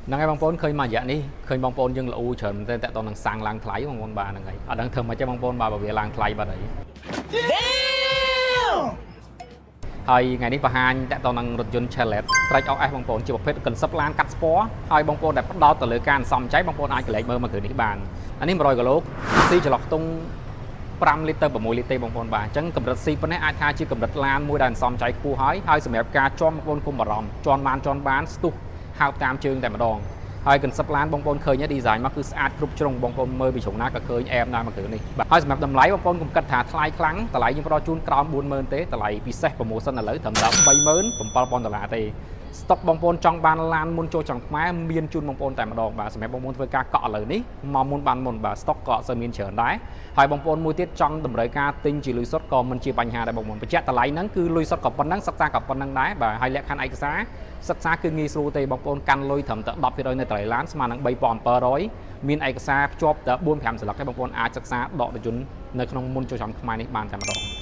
năng ai bong bồn khơi mà dạ ní khơi bong bồn dân là u chởn tên tại toàn năng sang lang thái bong bồn bà năng ấy ở đang thường mà chơi bong bồn bà bảo vệ lang thái bà đấyហើយថ្ងៃនេះបង្ហាញតទៅនឹងរថយន្ត Chevrolet Track OS បងប្អូនជាប្រភេទកន្សឹបឡានកាត់ស្ពណ៌ហើយបងប្អូនដែលផ្ដោតទៅលើការសំចៃបងប្អូនអាចកលែងមើលមកគ្រឿងនេះបានអានេះ100គីឡូស៊ីចន្លោះខ្ទង់5លីត្រទៅ6លីត្រទេបងប្អូនបាទអញ្ចឹងកម្រិតស៊ីប៉ុណ្ណេះអាចថាជាកម្រិតឡានមួយដែលសំចៃខ្ពស់ហើយសម្រាប់ការជាន់បងប្អូនគុំបារម្ភជាន់បានស្ទុះហៅតាមជើងតែម្ដងហើយកន្សឹបឡានបងប្អូនឃើញ design មកគឺស្អាតគ្រប់ជ្រុងបងប្អូនមើលពីជ្រុងណាក៏ឃើញអែមដែរមកគ្រឿងនេះបាទហើយសម្រាប់តម្លៃបងប្អូនកុំគិតថាថ្លៃខ្លាំងតម្លៃយើងផ្ដល់ជូនក្រោម 40000 ទេតម្លៃពិសេស promotion ឥឡូវត្រឹមដល់ $37000 ទេស្តុកបងប្អូនចង់បានឡានមុនចូលចំខ្មែរមានជូនបងប្អូនតែម្ដងបាទសម្រាប់បងប្អូនធ្វើការកក់ឥឡូវនេះមកមុនបានមុនបាទស្តុកក៏អត់សូវមានច្រើនដែរហើយបងប្អូនមួយទៀតចង់តម្រូវការទិញជាលុយសុទ្ធក៏មិនជាបញ្ហាដែរបងប្អូនបញ្ជាក់តម្លៃហ្នឹងគឺលុយសុទ្ធក៏ប៉ុណ្ណឹងសិក្សាក៏ប៉ុណ្ណឹងដែរបាទហើយលក្ខខណ្ឌឯកសារសិក្សាគឺងាយស្រួលទេបងប្អូនកាន់លុយត្រឹមតែ 10% នៅតម្លៃឡានស្មើនឹង $3700 មានឯកសារភ្ជាប់តែ 4-5 សន្លឹកហើយបងប្អូនអាចសិក្សាដកទញ្ញនៅក្នុងមុនចូលចំខ្មែរនេះបានតែម្ដង